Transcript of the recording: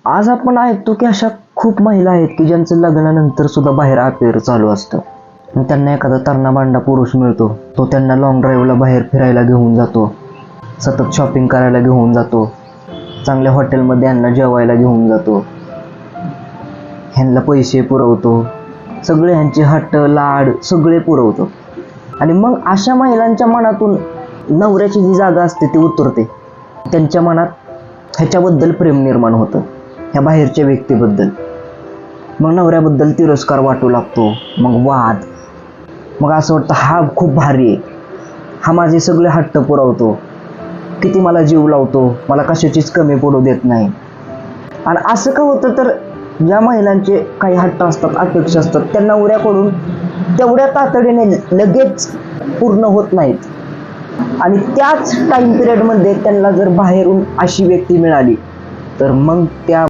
आज आपण ऐकतो की अशा खूप महिला आहेत की ज्यांचं लग्नानंतर सुद्धा बाहेर अफेअर चालू असतं. मग त्यांना एखादा तरणा बांडा पुरुष मिळतो, तो त्यांना लॉंग ड्राईव्हला बाहेर फिरायला घेऊन जातो, सतत शॉपिंग करायला घेऊन जातो, चांगल्या हॉटेलमध्ये यांना जेवायला घेऊन जातो, ह्यांना पैसे पुरवतो, सगळे ह्यांचे हट्ट लाड सगळे पुरवतो. आणि मग अशा महिलांच्या मनातून नवऱ्याची जी जागा असते ती उतरते. त्यांच्या मनात ह्याच्याबद्दल प्रेम निर्माण होतं, ह्या बाहेरच्या व्यक्तीबद्दल. मग नवऱ्याबद्दल तिरस्कार वाटू लागतो, मग वाद. मग असं वाटतं हा खूप भारी आहे, हा माझे सगळे हट्ट पुरवतो, किती मला जीव लावतो, मला कशाचीच कमी पडू देत नाही. आणि असं का होतं तर ज्या महिलांचे काही हट्ट असतात, अपेक्षा असतात, त्या नवऱ्याकडून तेवढ्या तातडीने लगेच पूर्ण होत नाहीत. आणि त्याच टाइम पिरियडमध्ये त्यांना जर बाहेरून अशी व्यक्ती मिळाली तर मग त्या